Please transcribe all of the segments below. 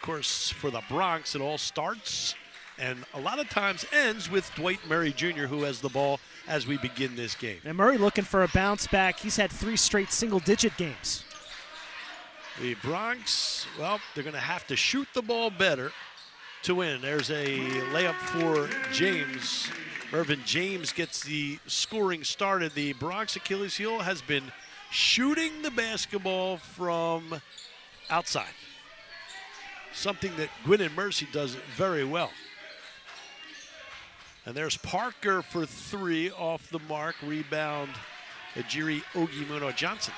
Of course, for the Bronx, it all starts and a lot of times ends with Dwight Murray Jr., who has the ball as we begin this game. And Murray looking for a bounce back. He's had 3 straight single-digit games. The Bronx, well, they're going to have to shoot the ball better to win. There's a layup for James. Mervyn James gets the scoring started. The Bronx Achilles heel has been shooting the basketball from outside, something that Gwynedd Mercy does very well. And there's Parker for 3 off the mark. Rebound, Ejiri Ogimuno Johnson.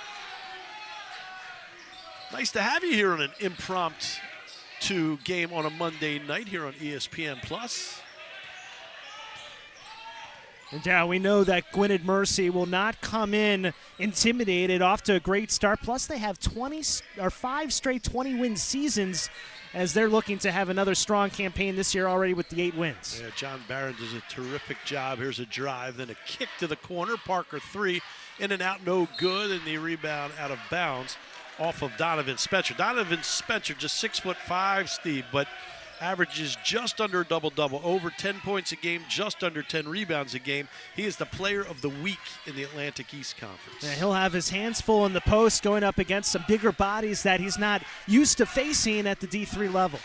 Nice to have you here on an impromptu game on a Monday night here on ESPN+. And yeah, we know that Gwynedd Mercy will not come in intimidated, off to a great start. Plus, they have 5 straight 20-win seasons as they're looking to have another strong campaign this year already with the 8 wins. Yeah, John Barron does a terrific job. Here's a drive, then a kick to the corner. Parker 3, in and out, no good, and the rebound out of bounds off of Donovan Spencer. Donovan Spencer, just 6'5", Steve, but averages just under a double-double, over 10 points a game, just under 10 rebounds a game. He is the player of the week in the Atlantic East Conference. Yeah, he'll have his hands full in the post going up against some bigger bodies that he's not used to facing at the D3 level.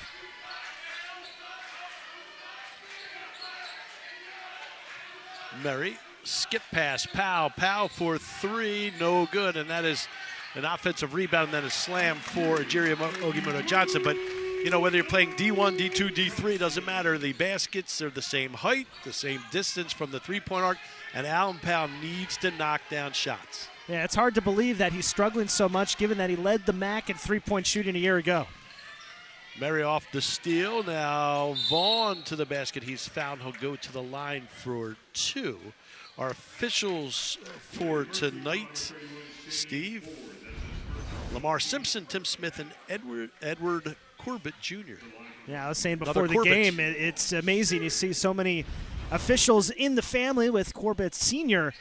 Murray, skip pass, Powell for 3, no good, and that is an offensive rebound and then a slam for Ejiri Ogimuno Johnson. But you know, whether you're playing D1, D2, D3, doesn't matter. The baskets are the same height, the same distance from the three-point arc, and Alan Powell needs to knock down shots. Yeah, it's hard to believe that he's struggling so much given that he led the MAC in three-point shooting a year ago. Murray off the steal. Now Vaughn to the basket. He's fouled. He'll go to the line for 2. Our officials for tonight, Steve, Lamar Simpson, Tim Smith, and Edward Corbett Jr. Yeah, I was saying before the game, it's amazing. You see so many officials in the family with Corbett Sr.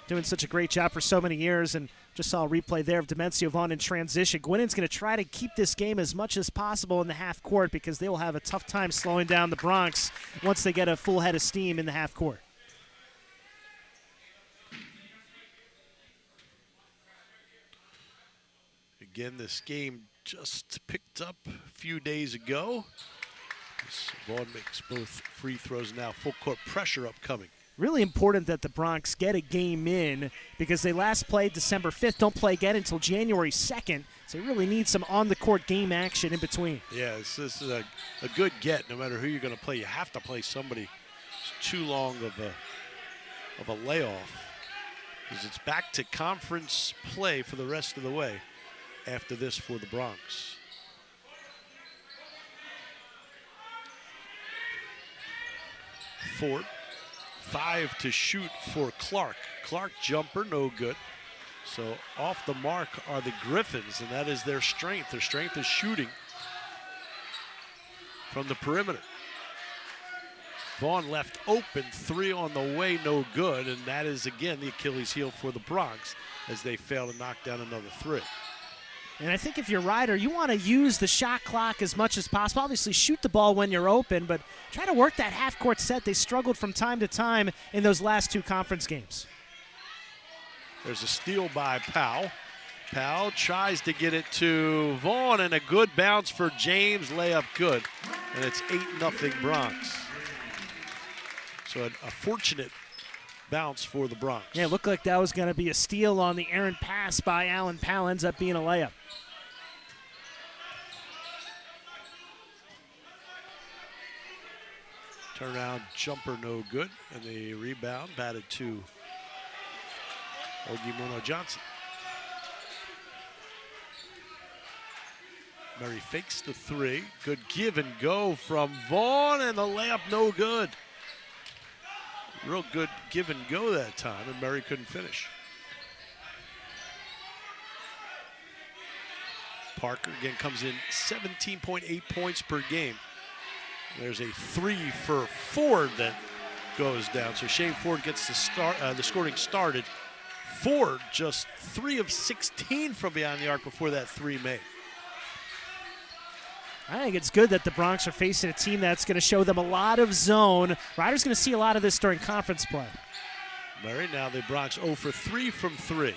doing such a great job for so many years. And just saw a replay there of Demencio Vaughn in transition. Gwynedd's going to try to keep this game as much as possible in the half court because they will have a tough time slowing down the Bronx once they get a full head of steam in the half court. Again, this game just picked up a few days ago. Vaughn makes both free throws now. Full court pressure upcoming. Really important that the Bronx get a game in because they last played December 5th, don't play again until January 2nd. So they really need some on-the-court game action in between. Yeah, this is a good get. No matter who you're going to play, you have to play somebody. It's too long of a layoff because it's back to conference play for the rest of the way after this for the Bronx. Ford, 5 to shoot for Clark. Clark jumper, no good. So off the mark are the Griffins, and that is their strength. Their strength is shooting from the perimeter. Vaughn left open, 3 on the way, no good, and that is again the Achilles heel for the Bronx as they fail to knock down another 3. And I think if you're Ryder, you want to use the shot clock as much as possible. Obviously, shoot the ball when you're open, but try to work that half-court set. They struggled from time to time in those last 2 conference games. There's a steal by Powell. Powell tries to get it to Vaughn, and a good bounce for James. Layup good, and it's 8-0 Bronx. So a fortunate bounce for the Bronx. Yeah, it looked like that was going to be a steal on the errant pass by Alan Powell. Ends up being a layup. Turnaround jumper, no good. And the rebound batted to Ogimuno Johnson. Murray fakes the 3. Good give and go from Vaughn, and the layup no good. Real good give and go that time, and Murray couldn't finish. Parker again comes in 17.8 points per game. There's a 3 for Ford that goes down. So Shane Ford gets the scoring started. Ford just 3 of 16 from beyond the arc before that 3 made. I think it's good that the Bronx are facing a team that's going to show them a lot of zone. Ryder's going to see a lot of this during conference play. Murray, now the Bronx 0 for 3 from 3.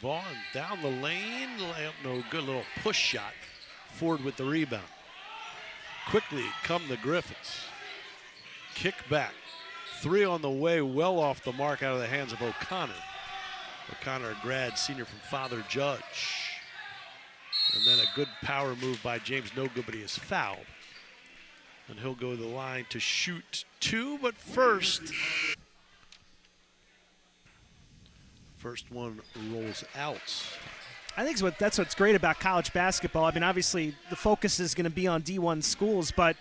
Vaughn down the lane, layup no good, little push shot. Ford with the rebound. Quickly come the Griffins. Kick back. 3 on the way, well off the mark out of the hands of O'Connor. O'Connor, a grad senior from Father Judge. And then a good power move by James, no good, but he is fouled. And he'll go to the line to shoot 2, but first one rolls out. I think that's what's great about college basketball. I mean, obviously the focus is going to be on D1 schools, but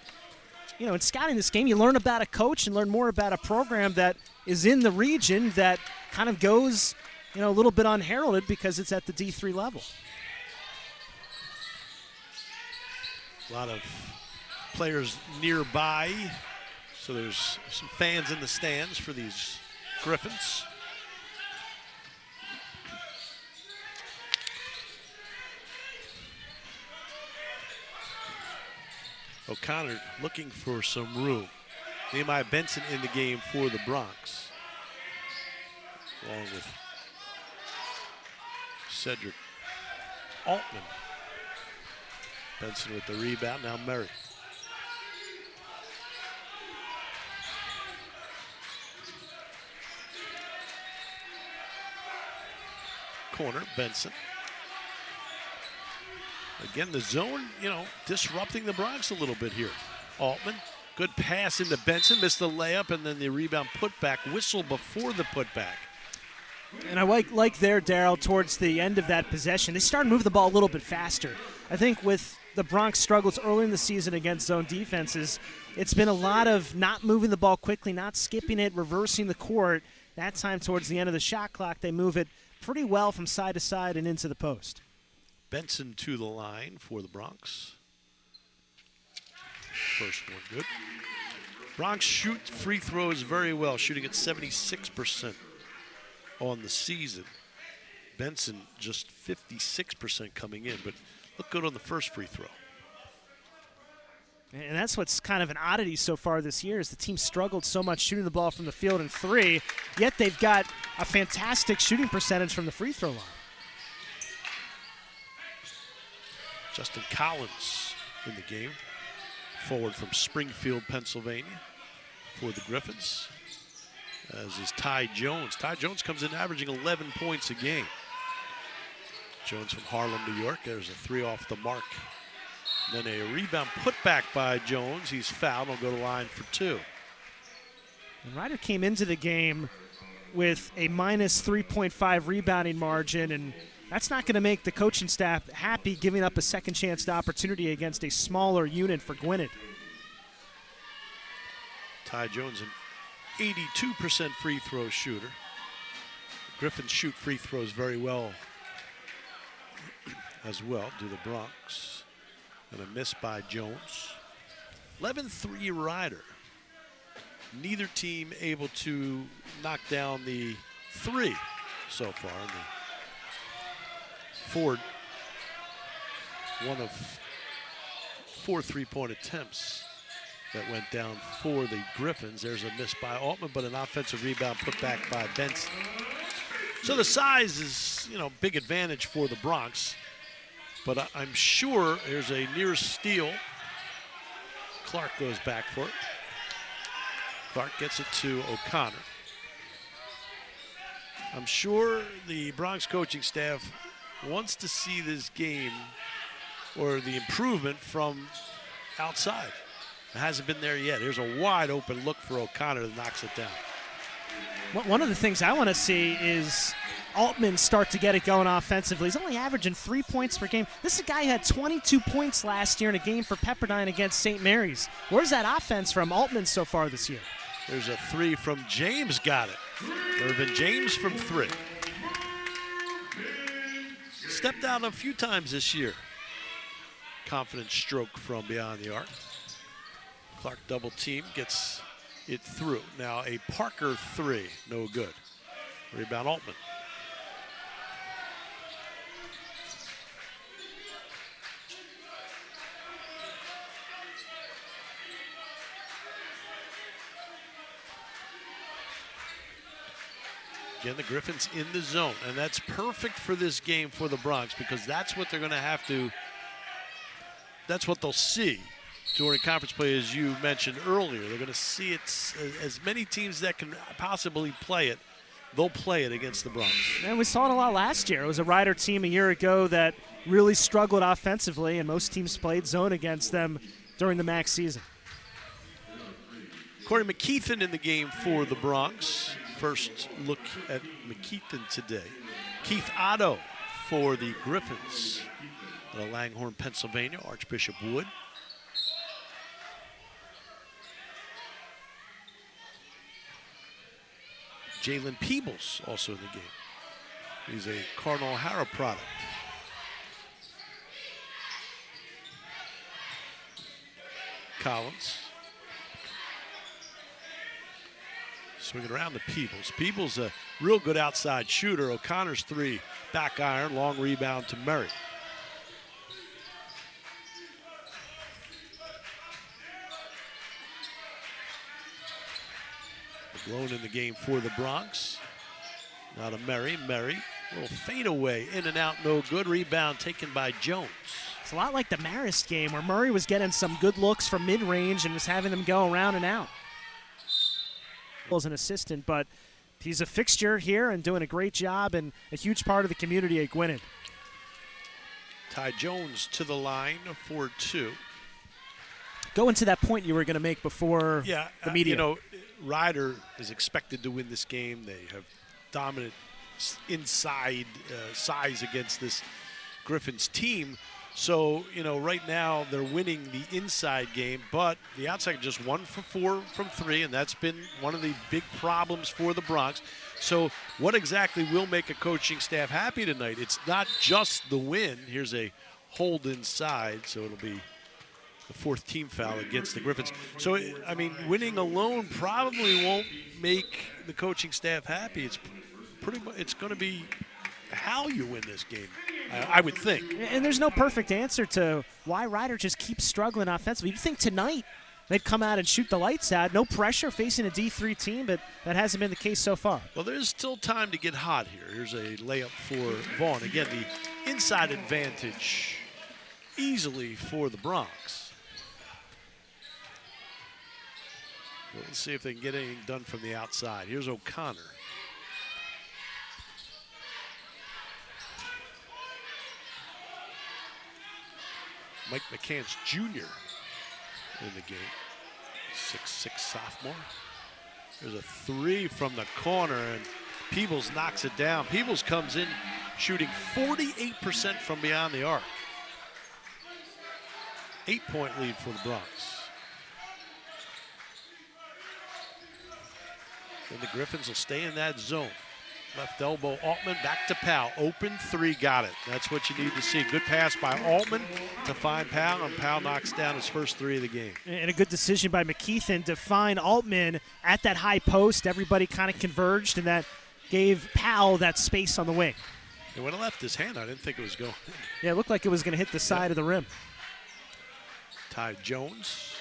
you know, in scouting this game, you learn about a coach and learn more about a program that is in the region that kind of goes, you know, a little bit unheralded because it's at the D3 level. A lot of players nearby, so there's some fans in the stands for these Griffins. O'Connor looking for some room. Nehemiah Benson in the game for the Bronx, along with Cedric Altman. Benson with the rebound, now Murray. Corner, Benson. Again, the zone, you know, disrupting the Bronx a little bit here. Altman, good pass into Benson, missed the layup, and then the rebound putback, whistle before the putback. And I like there, Darryl, towards the end of that possession, they started moving the ball a little bit faster. I think with the Bronx struggles early in the season against zone defenses, it's been a lot of not moving the ball quickly, not skipping it, reversing the court. That time towards the end of the shot clock, they move it pretty well from side to side and into the post. Benson to the line for the Bronx. First one good. Bronx shoot free throws very well, shooting at 76% on the season. Benson just 56% coming in, but look good on the first free throw. And that's what's kind of an oddity so far this year is the team struggled so much shooting the ball from the field in 3, yet they've got a fantastic shooting percentage from the free throw line. Justin Collins in the game, forward from Springfield, Pennsylvania, for the Griffins, as is Ty Jones. Ty Jones comes in averaging 11 points a game. Jones from Harlem, New York. There's a 3 off the mark. Then a rebound put back by Jones. He's fouled. He'll go to line for 2. And Ryder came into the game with a minus 3.5 rebounding margin, and that's not going to make the coaching staff happy, giving up a second chance opportunity against a smaller unit for Gwynedd. Ty Jones, an 82% free throw shooter. Griffins shoot free throws very well as well, do the Bronx. And a miss by Jones. 11-3 Ryder. Neither team able to knock down the 3 so far. Ford, one of 4 3-point attempts that went down for the Griffins. There's a miss by Altman, but an offensive rebound put back by Benson. So the size is, you know, big advantage for the Bronx, but I'm sure there's a near steal. Clark goes back for it. Clark gets it to O'Connor. I'm sure the Bronx coaching staff wants to see this game or the improvement from outside. It hasn't been there yet. Here's a wide open look for O'Connor that knocks it down. One of the things I want to see is Altman start to get it going offensively. He's only averaging 3 points per game. This guy had 22 points last year in a game for Pepperdine against St. Mary's. Where's that offense from Altman so far this year? There's a 3 from James, got it. Irvin James from 3. Stepped out a few times this year. Confident stroke from beyond the arc. Clark double team, gets it through. Now a Parker 3, no good. Rebound Altman. Again, the Griffins in the zone, and that's perfect for this game for the Bronx because that's what they're going to have to, that's what they'll see during conference play, as you mentioned earlier. They're going to see it, as many teams that can possibly play it, they'll play it against the Bronx. And we saw it a lot last year. It was a Rider team a year ago that really struggled offensively, and most teams played zone against them during the MAC season. Corey McKeithen in the game for the Bronx. First look at McKeithen today. Keith Otto for the Griffins out of Langhorne, Pennsylvania, Archbishop Wood. Jalen Peebles also in the game. He's a Cardinal O'Hara product. Collins. Swinging around to Peebles. Peebles a real good outside shooter. O'Connor's three, back iron, long rebound to Murray. McGlone in the game for the Bronx. Now to Murray. Murray, little fadeaway, in and out, no good. Rebound taken by Jones. It's a lot like the Marist game where Murray was getting some good looks from mid-range and was having them go around and out. As an assistant, but he's a fixture here and doing a great job and a huge part of the community at Gwynedd. Ty Jones to the line for 2. Going to that point you were going to make before the media. You know, Rider is expected to win this game. They have dominant inside size against this Griffins team. So, you know, right now they're winning the inside game, but the outside just 1 for 4 from 3, and that's been one of the big problems for the Bronx. So what exactly will make a coaching staff happy tonight? It's not just the win. Here's a hold inside, so it'll be the 4th team foul against the Griffins. So, I mean, winning alone probably won't make the coaching staff happy. It's pretty much, it's going to be how you win this game, I would think. And there's no perfect answer to why Rider just keeps struggling offensively. You'd think tonight they'd come out and shoot the lights out. No pressure facing a D3 team, but that hasn't been the case so far. Well, there's still time to get hot here. Here's a layup for Vaughn. Again, the inside advantage easily for the Bronx. Well, let's see if they can get anything done from the outside. Here's O'Connor. Mike McCants Jr. in the game, 6'6" sophomore. There's a 3 from the corner, and Peebles knocks it down. Peebles comes in shooting 48% from beyond the arc. 8-point lead for the Bronx. And the Griffins will stay in that zone. Left elbow, Altman, back to Powell. Open 3, got it. That's what you need to see. Good pass by Altman to find Powell, and Powell knocks down his first 3 of the game. And a good decision by McKeithen to find Altman at that high post. Everybody kind of converged, and that gave Powell that space on the wing. And when it left his hand, I didn't think it was going. Yeah, it looked like it was going to hit the side of the rim. Ty Jones.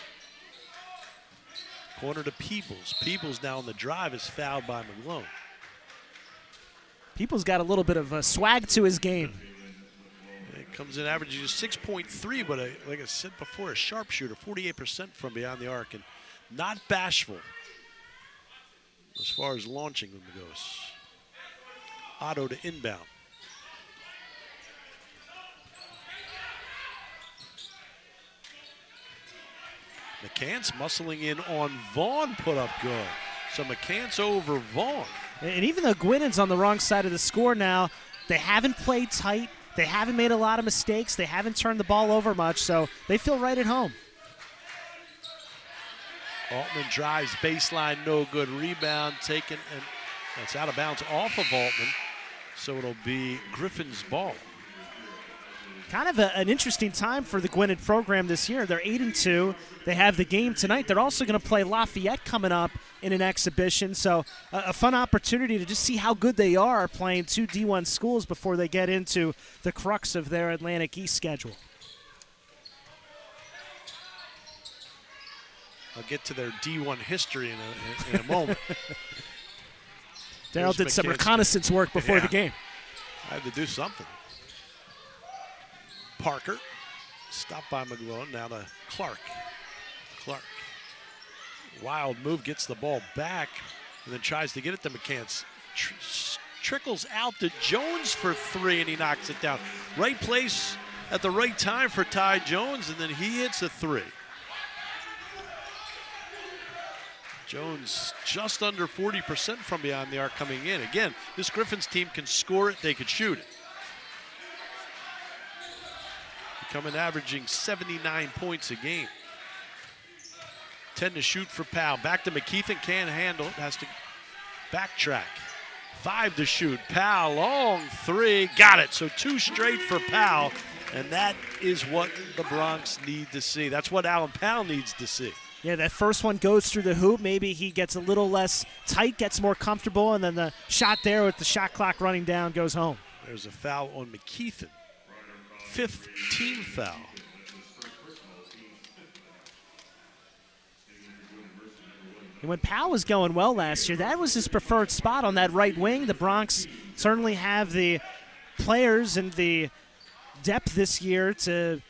Corner to Peebles. Peebles now on the drive is fouled by McGlone. Peebles got a little bit of a swag to his game. It comes in averaging 6.3, but like I said before, a sharpshooter, 48% from beyond the arc, and not bashful as far as launching them goes. Otto to inbound. McCants muscling in on Vaughn, put up good. So McCants over Vaughn. And even though Gwynned's on the wrong side of the score now, they haven't played tight. They haven't made a lot of mistakes. They haven't turned the ball over much, so they feel right at home. Altman drives baseline, no good. Rebound taken, and that's out of bounds off of Altman. So it'll be Griffin's ball. Kind of an interesting time for the Gwynedd program this year. They're 8-2. They have the game tonight. They're also going to play Lafayette coming up in an exhibition. So a fun opportunity to just see how good they are playing 2 D1 schools before they get into the crux of their Atlantic East schedule. I'll get to their D1 history in a moment. Darryl did some reconnaissance work before the game. I had to do something. Parker, stopped by McGlone, now to Clark. Clark, wild move, gets the ball back, and then tries to get it to McCants. Trickles out to Jones for three, and he knocks it down. Right place at the right time for Ty Jones, and then he hits a three. Jones just under 40% from beyond the arc coming in. Again, this Griffins team can score it, they could shoot it. Becoming averaging 79 points a game. 10 to shoot for Powell. Back to McKeithen, can't handle it, has to backtrack. 5 to shoot. Powell, long three, got it. So 2 straight for Powell, and that is what the Bronx need to see. That's what Allen Powell needs to see. Yeah, that first one goes through the hoop. Maybe he gets a little less tight, gets more comfortable, and then the shot there with the shot clock running down goes home. There's a foul on McKeithen. 5th team foul. And when Powell was going well last year, that was his preferred spot on that right wing. The Bronx certainly have the players and the depth this year to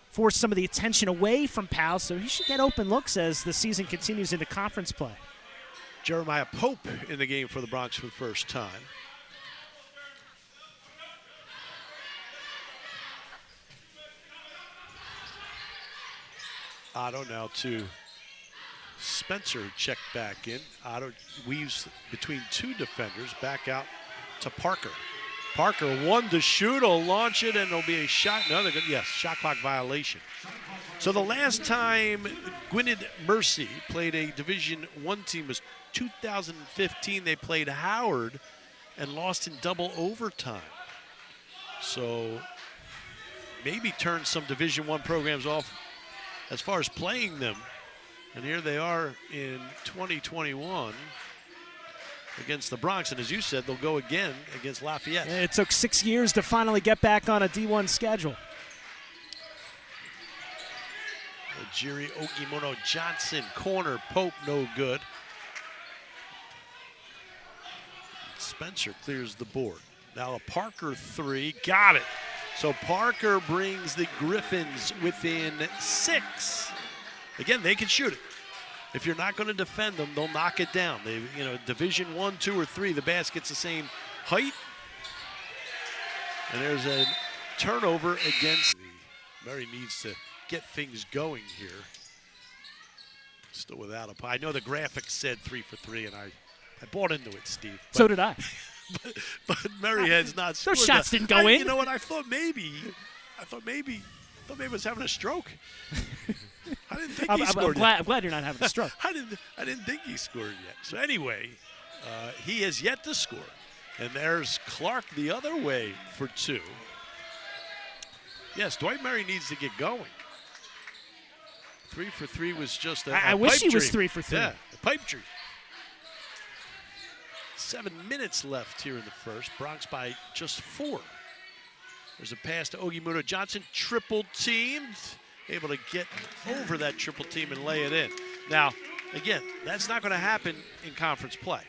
force some of the attention away from Powell, so he should get open looks as the season continues into conference play. Jeremiah Pope in the game for the Bronx for the first time. Otto now to Spencer, check back in. Otto weaves between 2 defenders, back out to Parker. Parker, 1 to shoot, will launch it, and it'll be a shot. No, they're good. Yes, shot clock violation. So the last time Gwynedd Mercy played a Division I team was 2015. They played Howard and lost in double overtime. So maybe turn some Division I programs off as far as playing them. And here they are in 2021 against the Bronx. And as you said, they'll go again against Lafayette. It took 6 years to finally get back on a D1 schedule. Jiri Ogimono Johnson, corner, Pope, no good. Spencer clears the board. Now a Parker 3, got it. So Parker brings the Griffins within 6. Again, they can shoot it. If you're not going to defend them, they'll knock it down. They, Division I, 2, or 3, the basket's the same height. And there's a turnover against. Murray needs to get things going here. Still without a. I know the graphic said 3 for 3, and I bought into it, Steve. So did I. But Murray has not scored. Those shots didn't go in. You know what? I thought maybe he was having a stroke. I didn't think he scored yet. I'm glad you're not having a stroke. I didn't think he scored yet. So anyway, he has yet to score. And there's Clark the other way for 2. Yes, Dwight Murray needs to get going. 3 for 3 was just a I wish he dream. was 3 for 3. Yeah, a pipe dream. 7 minutes left here in the first. Bronx by just 4. There's a pass to Ogimono Johnson, triple teamed. Able to get over that triple team and lay it in. Now, again, that's not going to happen in conference play.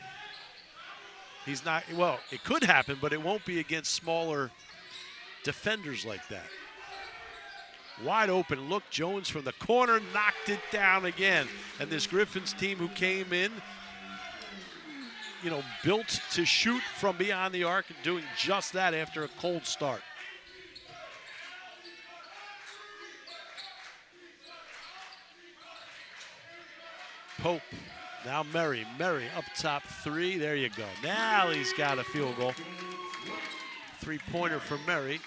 He's not, well, it could happen, but it won't be against smaller defenders like that. Wide open look, Jones from the corner, knocked it down again. And this Griffins team who came in, built to shoot from beyond the arc and doing just that after a cold start. Pope, now Murray up top 3, there you go. Now he's got a field goal. 3-pointer for Murray.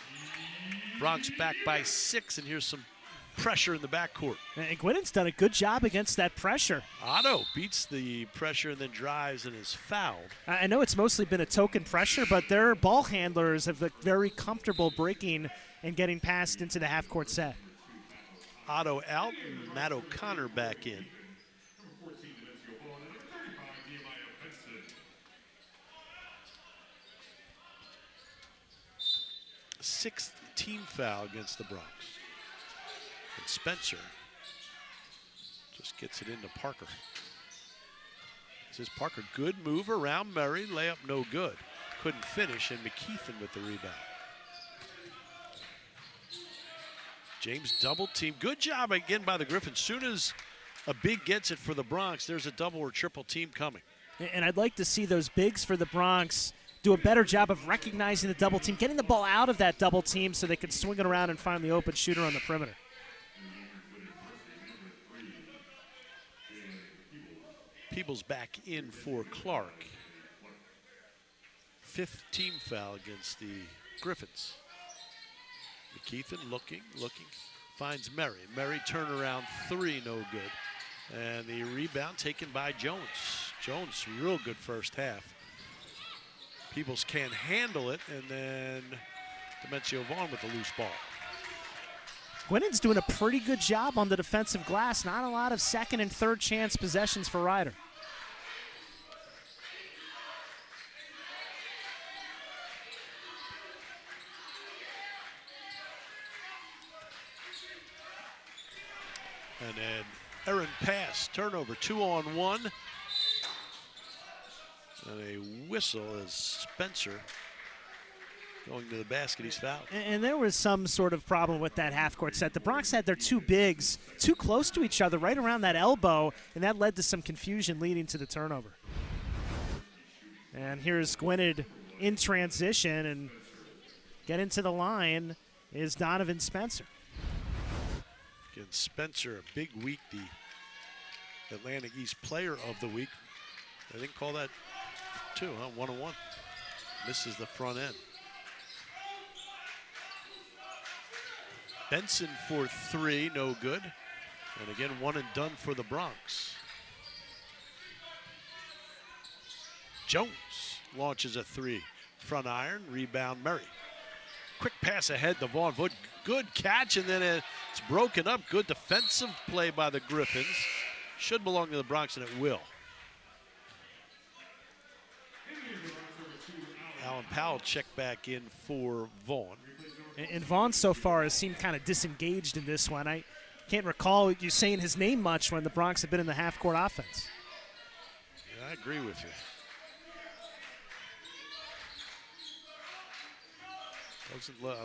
Bronx back by 6, and here's some pressure in the backcourt. And Gwynned's done a good job against that pressure. Otto beats the pressure and then drives and is fouled. I know it's mostly been a token pressure, but their ball handlers have looked very comfortable breaking and getting past into the half-court set. Otto out, and Matt O'Connor back in. Sixth team foul against the Bronx. And Spencer just gets it into Parker. chances. Parker, good move around Murray. Layup no good. Couldn't finish, and McKeithen with the rebound. James double team. Good job again by the Griffins. Soon as a big gets it for the Bronx, there's a double or triple team coming. And I'd like to see those bigs for the Bronx do a better job of recognizing the double team, getting the ball out of that double team so they can swing it around and find the open shooter on the perimeter. Peebles back in for Clark. 5th team foul against the Griffins. McKeithen looking, finds Murray. Murray turnaround 3, no good. And the rebound taken by Jones. Jones, real good first half. Peebles can't handle it, and then Demencio Vaughn with the loose ball. Gwynedd's doing a pretty good job on the defensive glass. Not a lot of second and third chance possessions for Ryder. And then errant pass, turnover, 2-on-1. And a whistle as Spencer going to the basket. He's fouled. And there was some sort of problem with that half-court set. The Bronx had their two bigs too close to each other, right around that elbow, and that led to some confusion leading to the turnover. And here's Gwynedd in transition, and getting to the line is Donovan Spencer. Again, Spencer, a big week, the Atlantic East Player of the Week. I didn't call that 2, huh? 1-on-1. Misses the front end. Benson for 3, no good. And again, 1 and done for the Bronx. Jones launches a 3. Front iron, rebound Murray. Quick pass ahead to Vaughn. Good catch, and then it's broken up. Good defensive play by the Griffins. Should belong to the Bronx, and it will. Alan Powell checked back in for Vaughn. And Vaughn so far has seemed kind of disengaged in this one. I can't recall you saying his name much when the Bronx have been in the half-court offense. Yeah, I agree with you.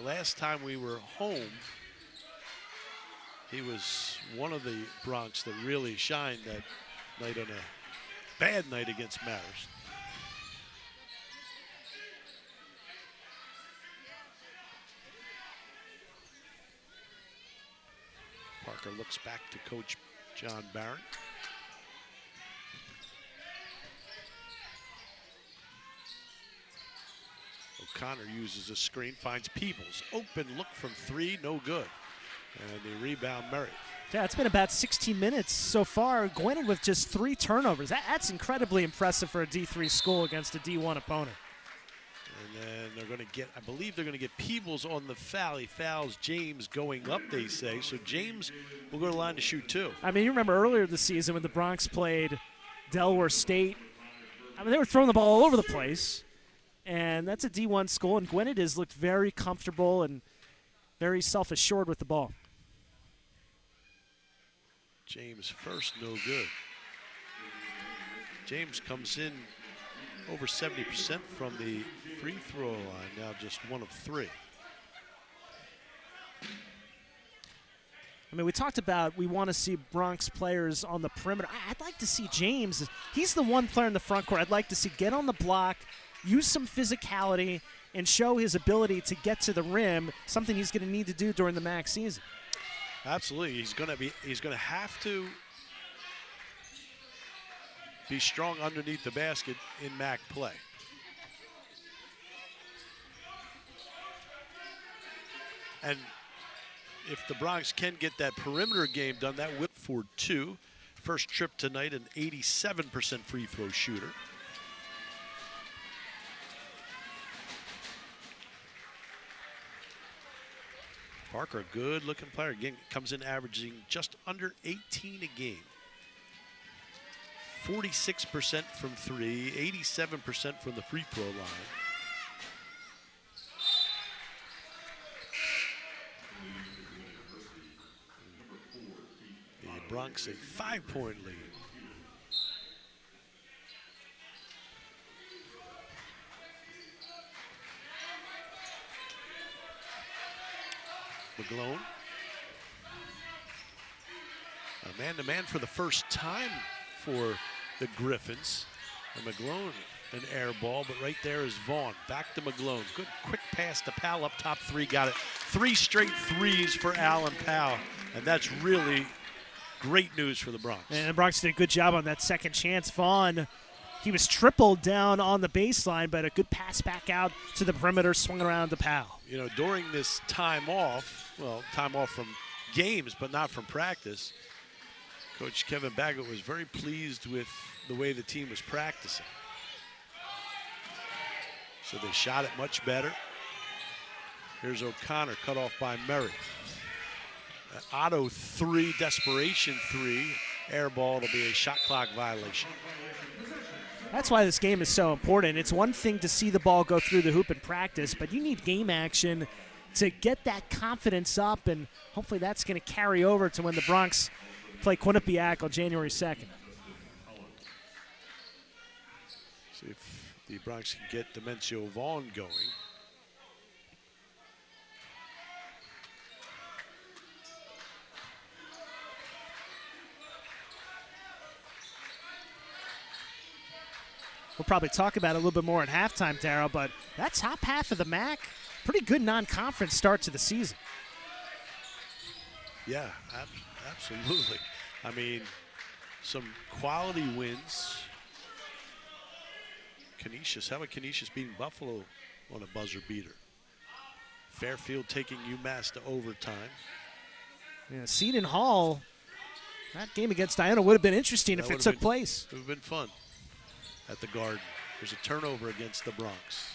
Last time we were home, he was one of the Bronx that really shined that night on a bad night against Marist. Parker looks back to Coach John Barron. O'Connor uses a screen, finds Peebles. Open look from 3, no good. And the rebound, Murray. Yeah, it's been about 16 minutes so far. Gwynedd with just 3 turnovers. That's incredibly impressive for a D3 school against a D1 opponent. And then they're going to get, I believe they're going to get Peebles on the foul. He fouls James going up, they say. So James will go to the line to shoot 2. I mean, you remember earlier this season when the Bronx played Delaware State. I mean, they were throwing the ball all over the place. And that's a D1 school, and Gwynedd has looked very comfortable and very self-assured with the ball. James first, no good. James comes in over 70% from the free throw line, now just 1 of 3. I mean, we talked about we want to see Bronx players on the perimeter. I'd like to see James. He's the one player in the front court I'd like to see get on the block, use some physicality, and show his ability to get to the rim, something he's going to need to do during the MAC season. Absolutely. He's going to have to be strong underneath the basket in MAC play. And if the Bronx can get that perimeter game done, that will for 2. First trip tonight, an 87% free throw shooter. Parker, a good-looking player. Again, comes in averaging just under 18 a game. 46% from 3, 87% from the free throw line. The Bronx a 5-point lead. McGlone. A man-to-man for the first time for the Griffins. And McGlone, an air ball, but right there is Vaughn. Back to McGlone. Good quick pass to Powell up top three. Got it. 3 straight threes for Allen Powell. And that's really great news for the Bronx. And the Bronx did a good job on that second chance. Vaughn, he was tripled down on the baseline, but a good pass back out to the perimeter, swung around to Powell. You know, during this time off, well, time off from games, but not from practice, Coach Kevin Baggett was very pleased with the way the team was practicing. So they shot it much better. Here's O'Connor, cut off by Murray. Otto 3, desperation 3, air ball. It'll be a shot clock violation. That's why this game is so important. It's one thing to see the ball go through the hoop in practice, but you need game action to get that confidence up, and hopefully that's going to carry over to when the Bronx play Quinnipiac on January 2nd. See if the Bronx can get Demencio Vaughn going. We'll probably talk about it a little bit more at halftime, Darryl, but that top half of the MAC, pretty good non-conference start to the season. Yeah, absolutely. I mean, some quality wins. Canisius, how about Canisius beating Buffalo on a buzzer beater? Fairfield taking UMass to overtime. Yeah, Seton Hall, that game against Diana would have been interesting if it took place. It would have been fun at the Garden. There's a turnover against the Bronx.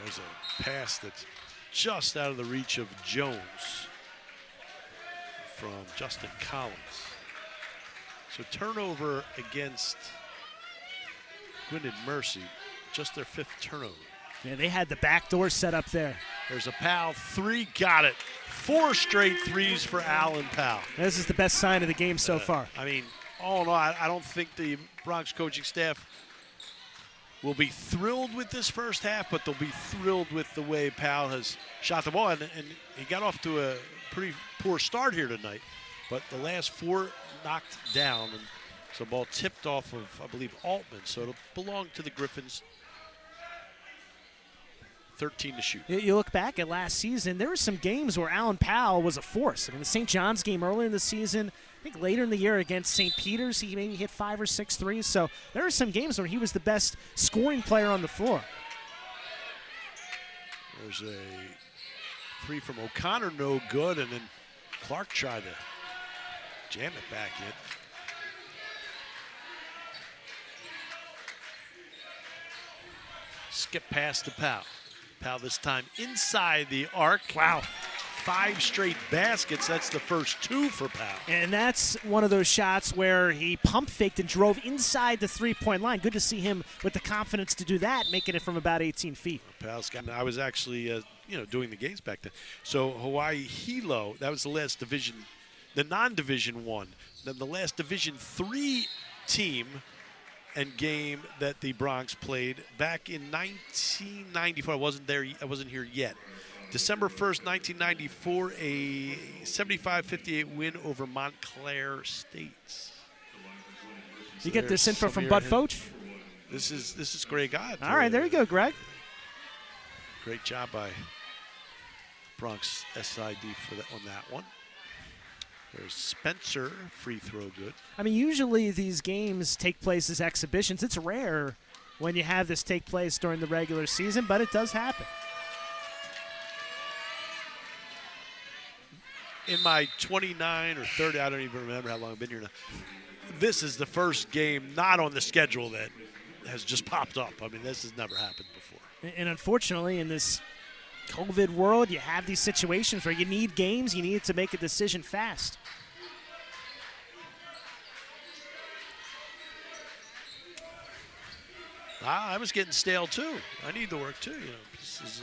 There's a pass that's just out of the reach of Jones from Justin Collins. So turnover against Gwynedd Mercy, just their 5th turnover. Yeah, they had the back door set up there. There's a Powell 3, got it. 4 straight threes for Allen Powell. This is the best sign of the game so far. I mean, all in all, I don't think the Bronx coaching staff will be thrilled with this first half, but they'll be thrilled with the way Powell has shot the ball. And he got off to a pretty poor start here tonight, but the last 4 knocked down, and so the ball tipped off of, I believe, Altman. So it'll belong to the Griffins. 13 to shoot. You look back at last season, there were some games where Allen Powell was a force. I mean, the St. John's game earlier in the season, I think later in the year against St. Peter's, he maybe hit 5 or 6 threes. So there were some games where he was the best scoring player on the floor. There's a 3 from O'Connor, no good, and then Clark tried to jam it back in. Skip pass to Powell. Powell this time inside the arc. Wow. 5 straight baskets. That's the first 2 for Powell. And that's one of those shots where he pump faked and drove inside the three-point line. Good to see him with the confidence to do that, making it from about 18 feet. Powell's got. I was actually, doing the games back then. So Hawaii Hilo, that was the last division, the non-division 1. Then the last Division 3 team and game that the Bronx played back in 1994. I wasn't here yet. December 1st, 1994, a 75-58 win over Montclair State. So you get this info from Bud Foch? This is Greg Ott. All right, there you go, Greg. Great job by Bronx SID on that one. There's Spencer, free throw good. I mean, usually these games take place as exhibitions. It's rare when you have this take place during the regular season, but it does happen. In my 29 or 30, I don't even remember how long I've been here now, this is the first game not on the schedule that has just popped up. I mean, this has never happened before. And unfortunately, in this COVID world, you have these situations where you need games, you need to make a decision fast. I was getting stale too. I need the work too. This is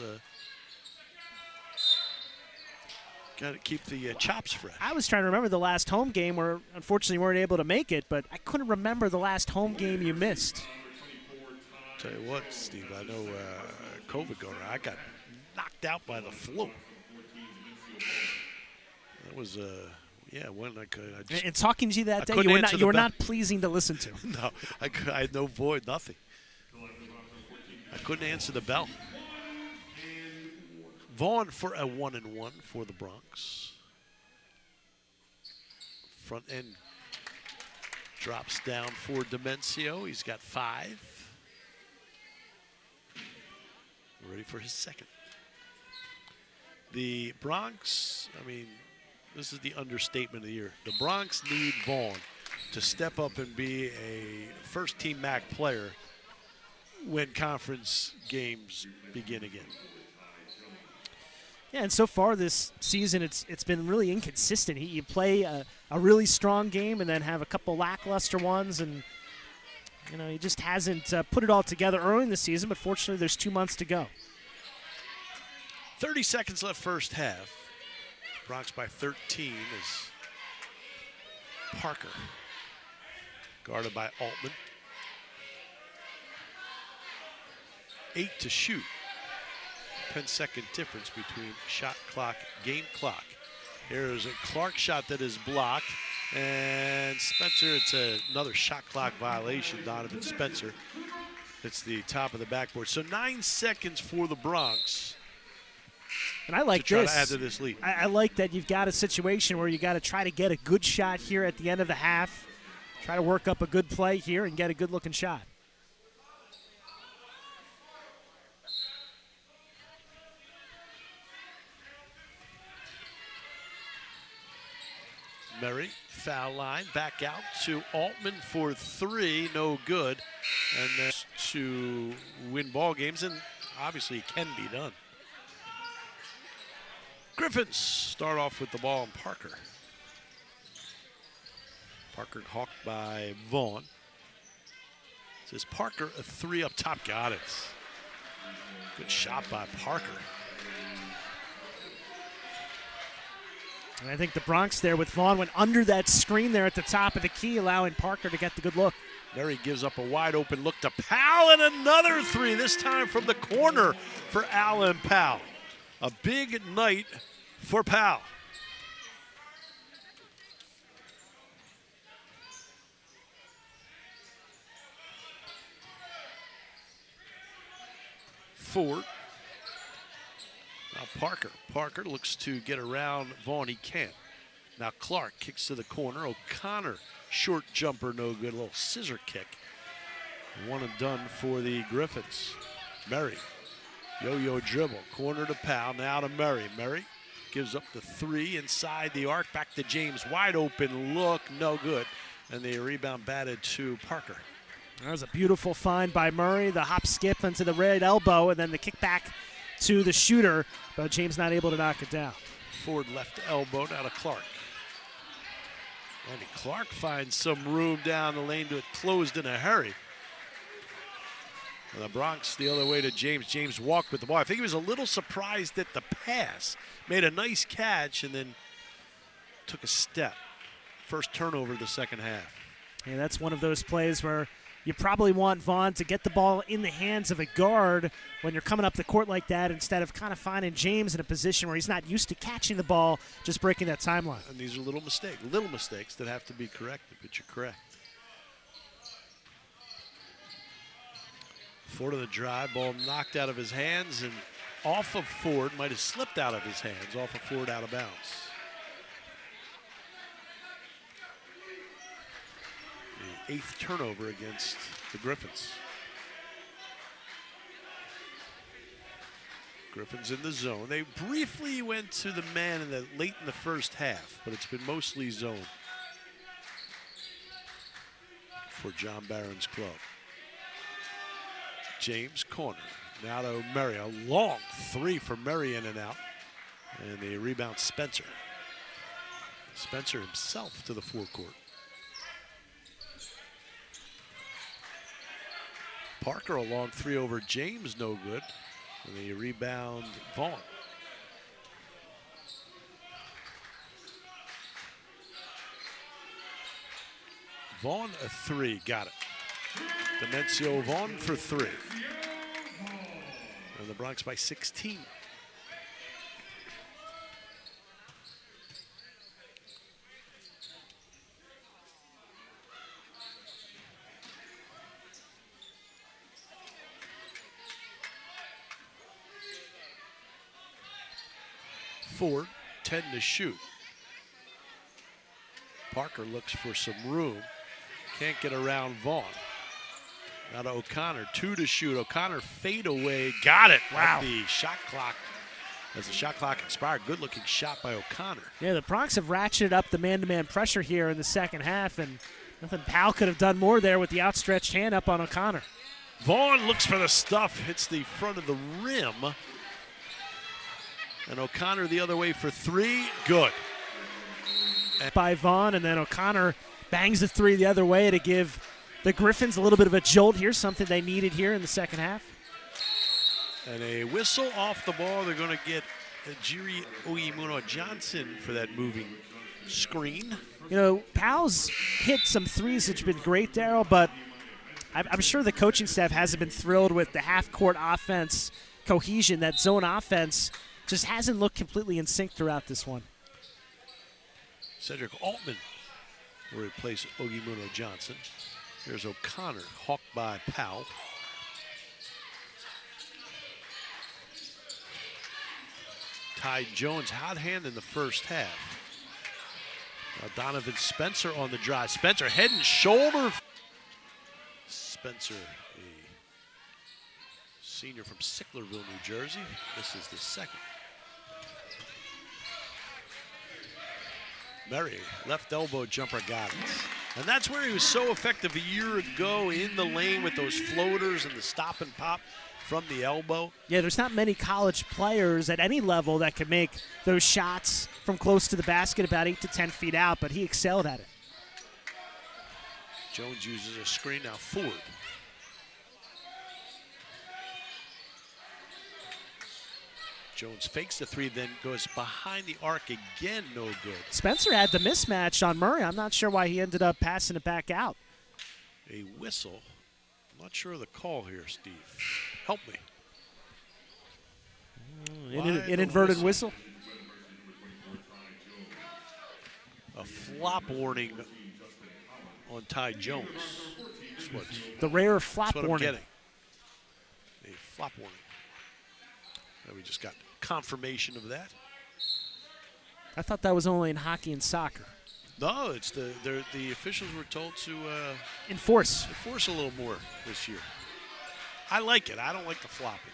Got to keep the chops fresh. I was trying to remember the last home game where, unfortunately, you weren't able to make it, but I couldn't remember the last home game you missed. Tell you what, Steve, I know COVID going around. I got knocked out by the flu. That was, when I could. And talking to you that day, you were not pleasing to listen to. No, I had no voice, nothing. I couldn't answer the bell. Vaughn for a 1-1 for the Bronx. Front end drops down for Demencio. He's got 5. Ready for his second. The Bronx, I mean, this is the understatement of the year. The Bronx need Vaughn to step up and be a first-team MAC player when conference games begin again. Yeah, and so far this season, it's been really inconsistent. You play a really strong game and then have a couple lackluster ones, and he just hasn't put it all together early in the season. But fortunately, there's 2 months to go. 30 seconds left first half. Bronx by 13 is Parker, guarded by Altman. 8 to shoot. 10-second difference between shot clock, game clock. Here's a Clark shot that is blocked. And Spencer, it's another shot clock violation, Donovan Spencer. It's the top of the backboard. So 9 seconds for the Bronx. And I like to try this. To add to this lead. I like that you've got a situation where you got to try to get a good shot here at the end of the half. Try to work up a good play here and get a good-looking shot. Murray, foul line, back out to Altman for 3, no good. And then to win ball games, and obviously it can be done. Griffins start off with the ball and Parker. Parker hawked by Vaughn. Says Parker, a 3 up top, got it. Good shot by Parker. And I think the Bronx there with Vaughn went under that screen there at the top of the key, allowing Parker to get the good look. Murray gives up a wide open look to Powell, and another 3, this time from the corner for Allen Powell. A big night for Powell. Ford. Now Parker. Parker looks to get around Vaughn. He can't. Now Clark kicks to the corner. O'Connor, short jumper, no good. A little scissor kick. 1 and done for the Griffins. Murray, yo-yo dribble. Corner to Powell, now to Murray. Murray gives up the 3 inside the arc. Back to James. Wide open look, no good. And the rebound batted to Parker. That was a beautiful find by Murray. The hop skip into the right elbow, and then the kick back to the shooter, but James not able to knock it down. Ford left elbow, now to Clark. And Clark finds some room down the lane to it closed in a hurry. And the Bronx the other way to James. James walked with the ball. I think he was a little surprised at the pass. Made a nice catch and then took a step. First turnover of the second half. Yeah, that's one of those plays where you probably want Vaughn to get the ball in the hands of a guard when you're coming up the court like that, instead of kind of finding James in a position where he's not used to catching the ball, just breaking that timeline. And these are little mistakes that have to be corrected, but you're correct. Ford of the drive, ball knocked out of his hands and off of Ford, might have slipped out of his hands, off of Ford, out of bounds. The 8th turnover against the Griffins. Griffins in the zone. They briefly went to the man late in the first half, but it's been mostly zone for John Barron's club. James corner. Now to Murray. A long 3 for Murray, in and out. And the rebound, Spencer. Spencer himself to the forecourt. Parker, a long 3 over James, no good. And the rebound, Vaughn. Vaughn, a 3. Got it. Demencio Vaughn for 3. And the Bronx by 16. Ford, 10 to shoot. Parker looks for some room. Can't get around Vaughn. Now to O'Connor, 2 to shoot. O'Connor fade away. Got it. Wow. The shot clock, as the shot clock expired. Good looking shot by O'Connor. Yeah, the Bronx have ratcheted up the man-to-man pressure here in the second half, and nothing Powell could have done more there with the outstretched hand up on O'Connor. Vaughn looks for the stuff, hits the front of the rim. And O'Connor the other way for 3. Good. By Vaughn, and then O'Connor bangs the 3 the other way to give the Griffins a little bit of a jolt here, something they needed here in the second half. And a whistle off the ball. They're going to get Jiri Oyemuno Johnson for that moving screen. You know, Powell's hit some threes, which have been great, Daryl, but I'm sure the coaching staff hasn't been thrilled with the half-court offense cohesion. That zone offense just hasn't looked completely in sync throughout this one. Cedric Altman will replace Oyemuno Johnson. Here's O'Connor, hawked by Powell. Ty Jones, hot hand in the first half. Now Donovan Spencer on the drive. Spencer head and shoulder. Spencer, a senior from Sicklerville, New Jersey. This is the second. Murray, left elbow jumper, got it. And that's where he was so effective a year ago in the lane with those floaters and the stop and pop from the elbow. Yeah, there's not many college players at any level that can make those shots from close to the basket, about 8 to 10 feet out, but he excelled at it. Jones uses a screen, now Ford. Jones fakes the 3, then goes behind the arc again, no good. Spencer had the mismatch on Murray. I'm not sure why he ended up passing it back out. A whistle. I'm not sure of the call here, Steve. Help me. An inverted whistle. A flop warning on Ty Jones. The rare flop warning. warning. I'm getting. A flop warning. And we just got confirmation of that. I thought that was only in hockey and soccer. No, it's the officials were told to enforce a little more this year. I like it. I don't like the flopping.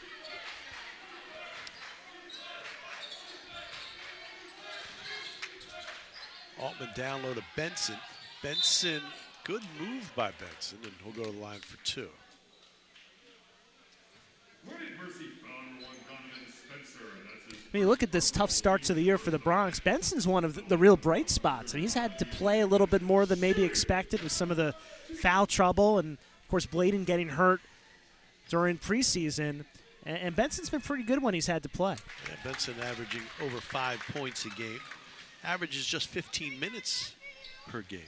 Altman down low to Benson. Benson, good move by Benson, and he'll go to the line for 2. I mean, look at this tough start to the year for the Bronx. Benson's one of the real bright spots, and he's had to play a little bit more than maybe expected with some of the foul trouble, and, of course, Bladen getting hurt during preseason. And Benson's been pretty good when he's had to play. Yeah, Benson averaging over 5 points a game. Averages just 15 minutes per game.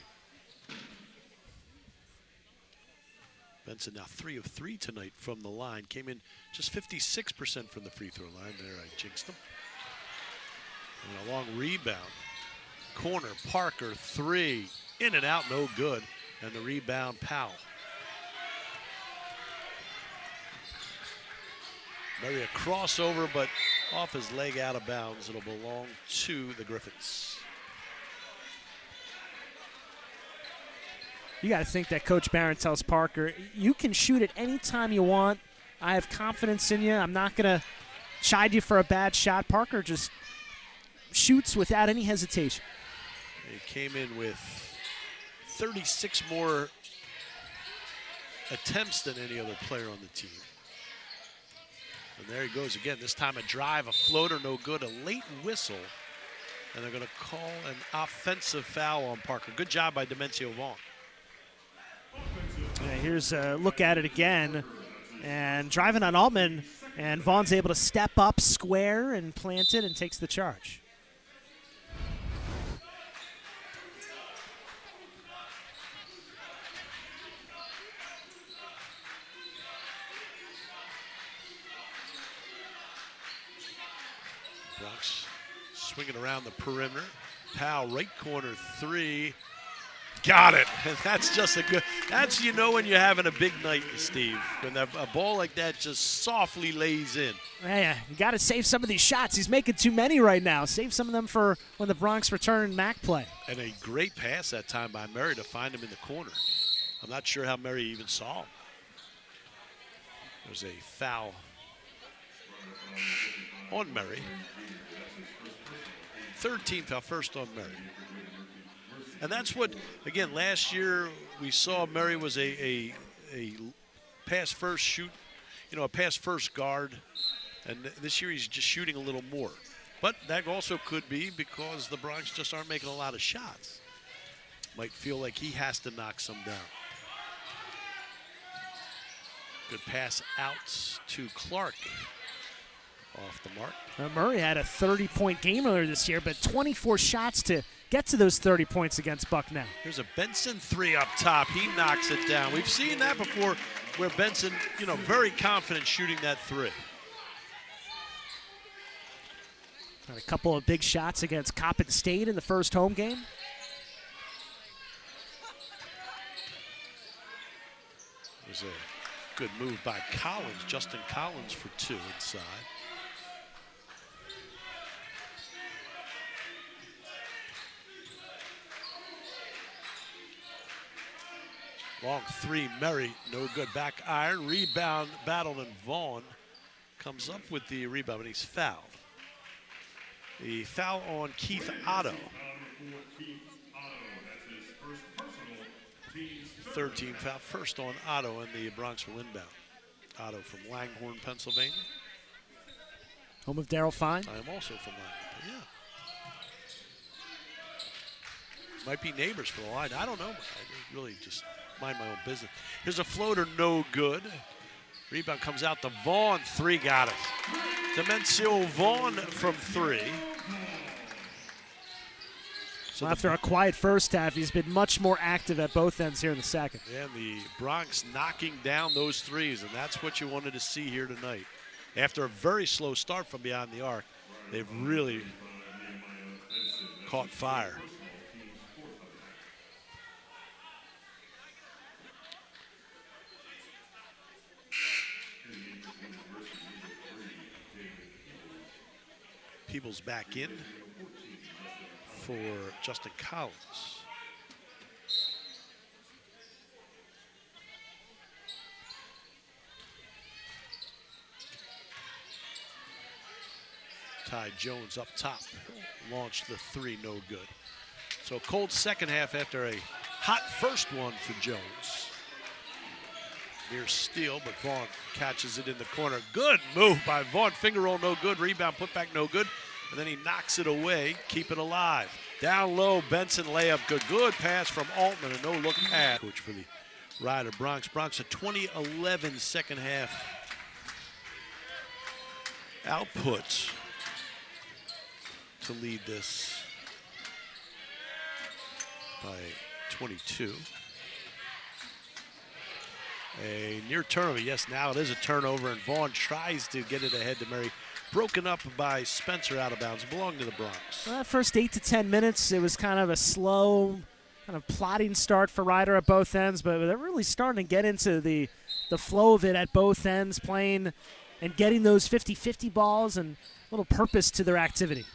Benson now 3 of 3 tonight from the line. Came in just 56% from the free throw line. There, I jinxed him. And a long rebound. Corner, Parker, 3. In and out, no good. And the rebound, Powell. Maybe a crossover, but off his leg, out of bounds. It'll belong to the Griffins. You got to think that Coach Barron tells Parker, you can shoot it any time you want. I have confidence in you. I'm not going to chide you for a bad shot. Parker just shoots without any hesitation. He came in with 36 more attempts than any other player on the team. And there he goes again. This time a drive, a floater, no good, a late whistle. And they're going to call an offensive foul on Parker. Good job by Demencio Vaughn. Yeah, here's a look at it again. And driving on Altman, and Vaughn's able to step up, square, and plant it, and takes the charge. Bronx swinging around the perimeter. Powell, right corner three. Got it. And that's just a good, that's, you know, when you're having a big night, Steve, when a ball like that just softly lays in. Yeah, you got to save some of these shots. He's making too many right now. Save some of them for when the Bronx return MAC play. And a great pass that time by Murray to find him in the corner. I'm not sure how Murray even saw him. There's a foul on Murray. 13th foul, first on Murray. And that's what, again, last year we saw Murray was a pass first shoot, you know, a pass first guard. And this year he's just shooting a little more. But that also could be because the Bronx just aren't making a lot of shots. Might feel like he has to knock some down. Good pass out to Clark. Off the mark. Murray had a 30-point game earlier this year, but 24 shots to get to those 30 points against Bucknell. Here's a Benson three up top. He knocks it down. We've seen that before where Benson, you know, very confident shooting that three. Had a couple of big shots against Coppin State in the first home game. There's a good move by Collins, Justin Collins for two inside. Long three, Murray, no good. Back iron, rebound, battled, and Vaughn comes up with the rebound, and he's fouled. The foul on Keith Otto. 13 foul, first on Otto, and the Bronx will inbound. Otto from Langhorne, Pennsylvania. Home of Darryl Fine. I am also from Langhorne, yeah. Might be neighbors for the line. I don't know. I really just mind my own business. Here's a floater, no good. Rebound comes out to Vaughn, three, got it. Demencio Vaughn from three. So after a quiet first half, he's been much more active at both ends here in the second. And the Bronx knocking down those threes, and that's what you wanted to see here tonight. After a very slow start from beyond the arc, they've really caught fire. Peebles back in for Justin Collins. Ty Jones up top, launched the three, no good. So a cold second half after a hot first one for Jones. Near steal, but Vaughn catches it in the corner. Good move by Vaughn. Finger roll, no good. Rebound, put back, no good. And then he knocks it away, keep it alive. Down low, Benson layup, good. Good pass from Altman, a no-look pass. Coach for the Rider Bronx. Bronx a 2011 second half output to lead this by 22. A near turnover. Yes, now it is a turnover, and Vaughn tries to get it ahead to Murray. Broken up by Spencer out of bounds. Belonged to the Bronx. Well, that first 8 to 10 minutes, it was kind of a slow, kind of plodding start for Rider at both ends, but they're really starting to get into the flow of it at both ends, playing and getting those 50-50 balls and a little purpose to their activity.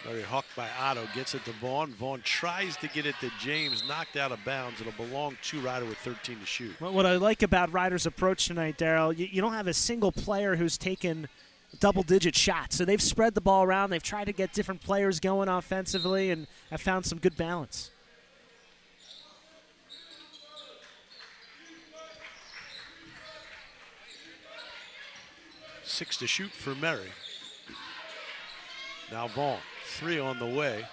Very hawked by Otto, gets it to Vaughn. Vaughn tries to get it to James, knocked out of bounds. It'll belong to Rider with 13 to shoot. Well, what I like about Rider's approach tonight, Darryl, you don't have a single player who's taken double-digit shots. So they've spread the ball around. They've tried to get different players going offensively and have found some good balance. Six to shoot for Murray. Now Vaughn, three on the way.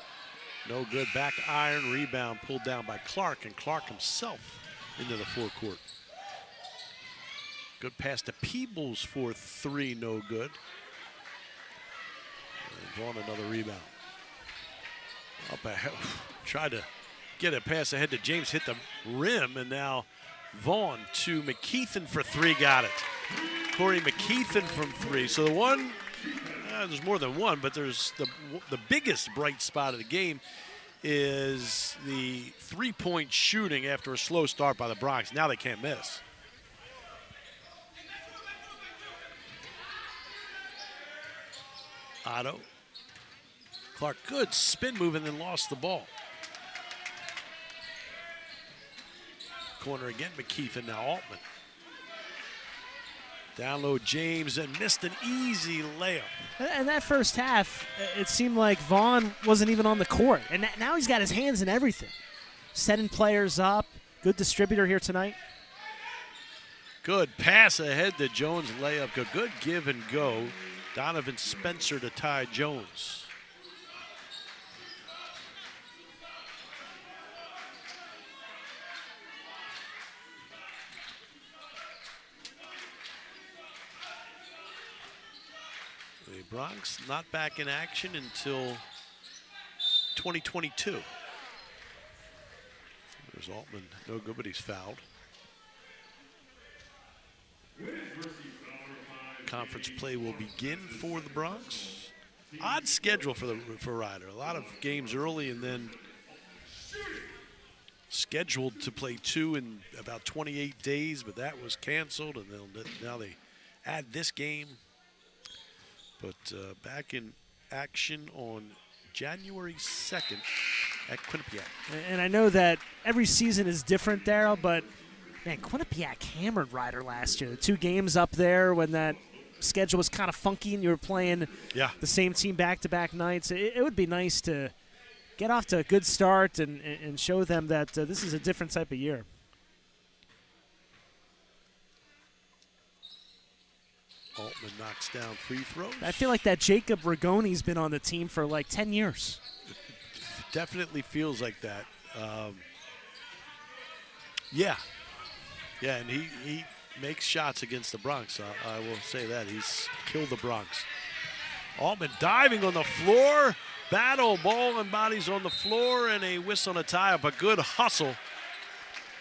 No good, back iron, rebound pulled down by Clark, and Clark himself into the forecourt. Good pass to Peebles for three, no good. And Vaughn another rebound. Up ahead, tried to get a pass ahead to James, hit the rim, and now Vaughn to McKeithen for three, got it. Corey McKeithen from three. So the one, there's more than one, but there's the biggest bright spot of the game is the three-point shooting after a slow start by the Bronx. Now they can't miss. Otto. Clark, good spin move and then lost the ball. Corner again, McKeithen, now Altman. Down low, James, and missed an easy layup. And that first half, it seemed like Vaughn wasn't even on the court. And now he's got his hands in everything. Setting players up. Good distributor here tonight. Good pass ahead to Jones, layup. Good give and go. Donovan Spencer to tie Jones. The Bronx not back in action until 2022. There's Altman, no good, but he's fouled. Conference play will begin for the Bronx. Odd schedule for Ryder. A lot of games early and then scheduled to play 2 in about 28 days, but that was canceled, and now they add this game. But back in action on January 2nd at Quinnipiac. And I know that every season is different, Daryl, but man, Quinnipiac hammered Ryder last year. The 2 games up there when that schedule was kind of funky and you were playing the same team back-to-back nights. It would be nice to get off to a good start and show them that this is a different type of year. Altman knocks down free throws. I feel like that Jacob Rigoni's been on the team for like 10 years. It definitely feels like that. Yeah, and he makes shots against the Bronx. I will say that. He's killed the Bronx. Altman diving on the floor. Battle, ball and bodies on the floor, and a whistle and a tie-up. A good hustle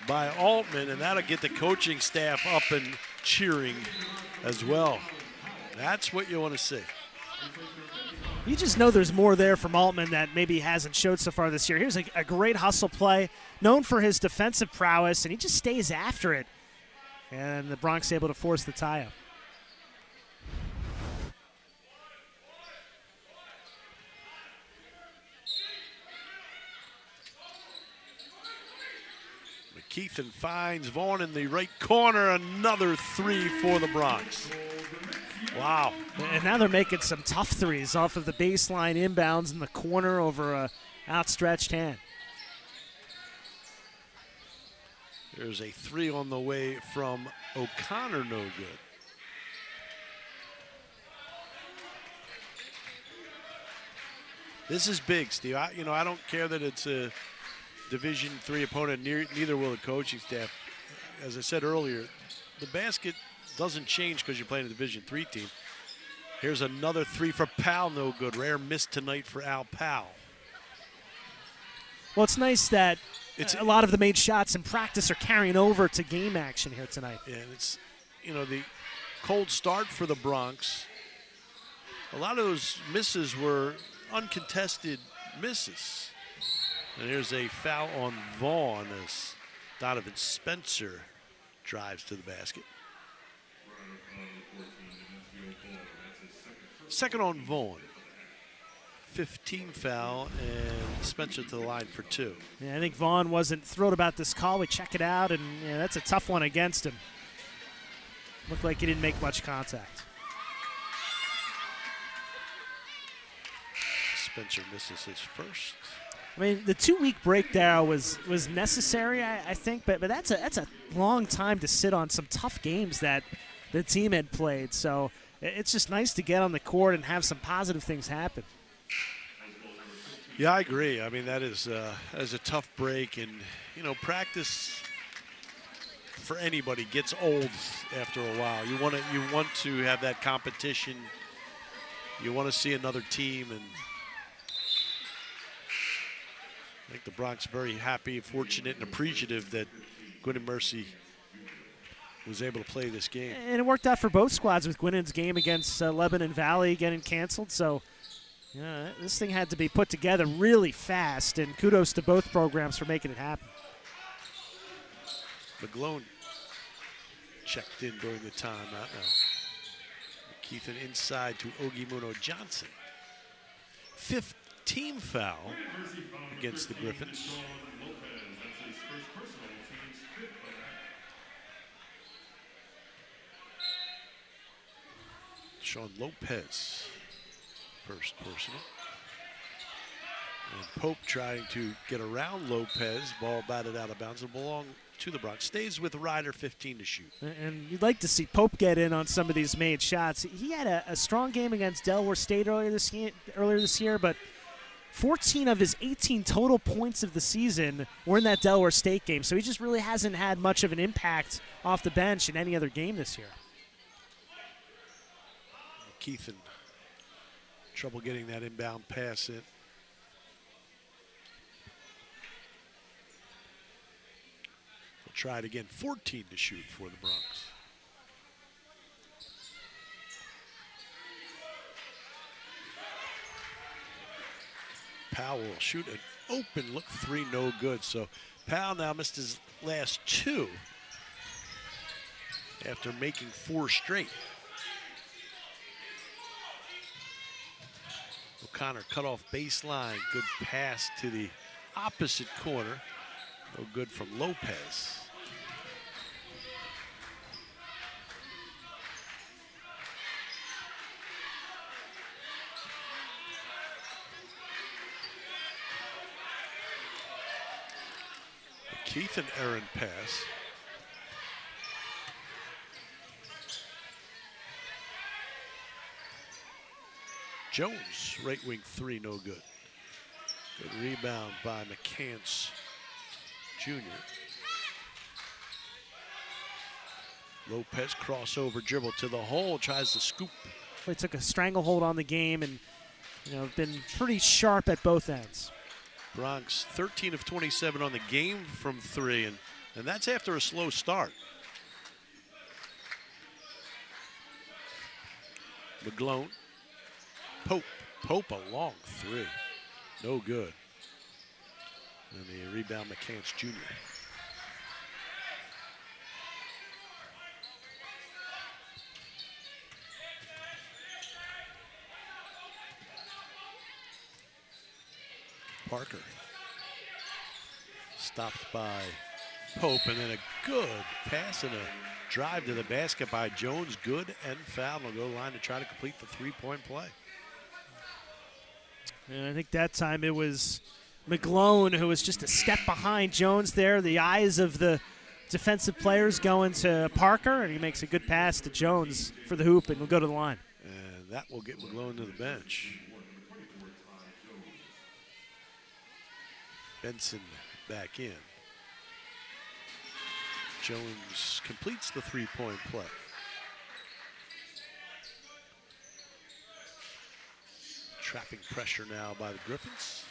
by Altman, and that'll get the coaching staff up and cheering as well. That's what you want to see. You just know there's more there from Altman that maybe hasn't showed so far this year. Here's a great hustle play, known for his defensive prowess, and he just stays after it. And the Bronx able to force the tie-up. McKeithen finds Vaughn in the right corner. Another 3 for the Bronx. Wow. And now they're making some tough threes off of the baseline inbounds in the corner over a outstretched hand. There's a 3 on the way from O'Connor, no good. This is big, Steve. I don't care that it's a Division III opponent, neither will the coaching staff. As I said earlier, the basket doesn't change because you're playing a Division III team. Here's another 3 for Powell, no good. Rare miss tonight for Al Powell. Well, it's nice that a lot of the made shots in practice are carrying over to game action here tonight. Yeah, and it's, the cold start for the Bronx. A lot of those misses were uncontested misses. And here's a foul on Vaughn as Donovan Spencer drives to the basket. Second on Vaughn. 15 foul, and Spencer to the line for 2. Yeah, I think Vaughn wasn't thrilled about this call. We check it out, and that's a tough one against him. Looked like he didn't make much contact. Spencer misses his first. I mean, the 2-week break there was necessary, I think, but that's a long time to sit on some tough games that the team had played. So it's just nice to get on the court and have some positive things happen. Yeah, I agree. I mean, that is a tough break, and practice for anybody gets old after a while. You want to have that competition. You want to see another team, and I think the Bronx very happy, fortunate, and appreciative that Gwynedd Mercy was able to play this game. And it worked out for both squads with Gwynedd's game against Lebanon Valley getting canceled. So this thing had to be put together really fast, and kudos to both programs for making it happen. McGlone checked in during the timeout now. McKeithen inside to Ogimuno Johnson. 5th team foul against the Griffins. Sean Lopez, first personal. And Pope trying to get around Lopez. Ball batted out of bounds. It belonged to the Bronx. Stays with Ryder, 15 to shoot. And you'd like to see Pope get in on some of these made shots. He had a strong game against Delaware State earlier this year, but 14 of his 18 total points of the season were in that Delaware State game. So he just really hasn't had much of an impact off the bench in any other game this year. Keithan, trouble getting that inbound pass in. We'll try it again. 14 to shoot for the Bronx. Powell will shoot an open look three, no good. So Powell now missed his last 2 after making 4 straight. O'Connor cut off baseline. Good pass to the opposite corner. No good from Lopez. Keith and Aaron pass. Jones, right wing 3, no good. Good rebound by McCants Jr. Lopez crossover dribble to the hole, tries to scoop. He took a stranglehold on the game and been pretty sharp at both ends. Bronx 13 of 27 on the game from 3, and that's after a slow start. McGlone. Pope a long 3. No good. And the rebound, McCants Jr. Parker. Stopped by Pope, and then a good pass and a drive to the basket by Jones. Good and foul. Will go line to try to complete the 3-point play. And I think that time it was McGlone who was just a step behind Jones there. The eyes of the defensive players going to Parker, and he makes a good pass to Jones for the hoop, and will go to the line. And that will get McGlone to the bench. Benson back in. Jones completes the 3-point play. Trapping pressure now by the Griffins.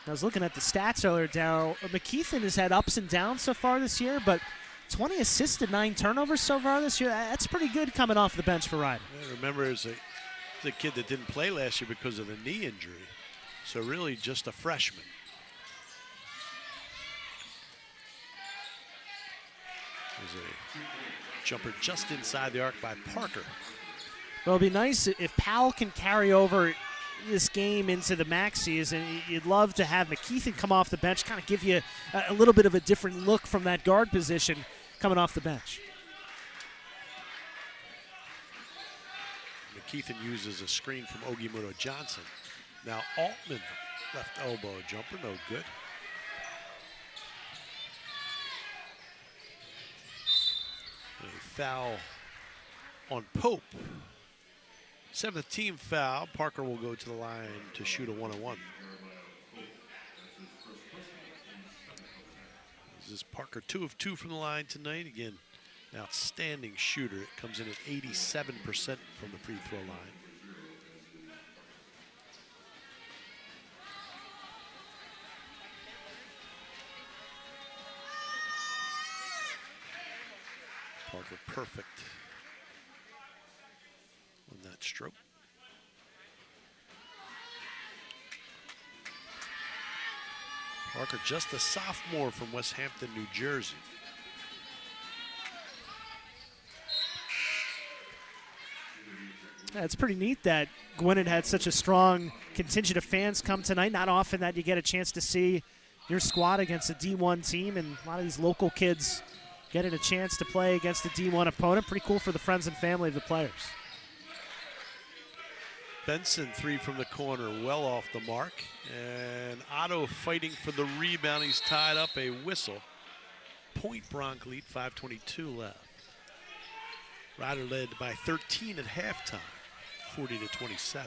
I was looking at the stats earlier, Darryl. McKeithen has had ups and downs so far this year, but 20 assists and 9 turnovers so far this year. That's pretty good coming off the bench for Ryder. Yeah, remember, as a kid that didn't play last year because of the knee injury. So really just a freshman. There's a jumper just inside the arc by Parker. Well, it'd be nice if Powell can carry over this game into the MAC season. You'd love to have McKeithen come off the bench, kind of give you a little bit of a different look from that guard position coming off the bench. McKeithen uses a screen from Ogimuno Johnson. Now Altman, left elbow jumper, no good. A foul on Pope. 7th team foul. Parker will go to the line to shoot a 1-on-1. This is Parker 2 of 2 from the line tonight. Again, an outstanding shooter. It comes in at 87% from the free throw line. Parker perfect on that stroke. Parker just a sophomore from West Hampton, New Jersey. Yeah, it's pretty neat that Gwynedd had such a strong contingent of fans come tonight. Not often that you get a chance to see your squad against a D1 team, and a lot of these local kids getting a chance to play against a D1 opponent. Pretty cool for the friends and family of the players. Benson, 3 from the corner, well off the mark. And Otto fighting for the rebound. He's tied up, a whistle. Point Bronc lead, 5:22 left. Rider led by 13 at halftime, 40-27.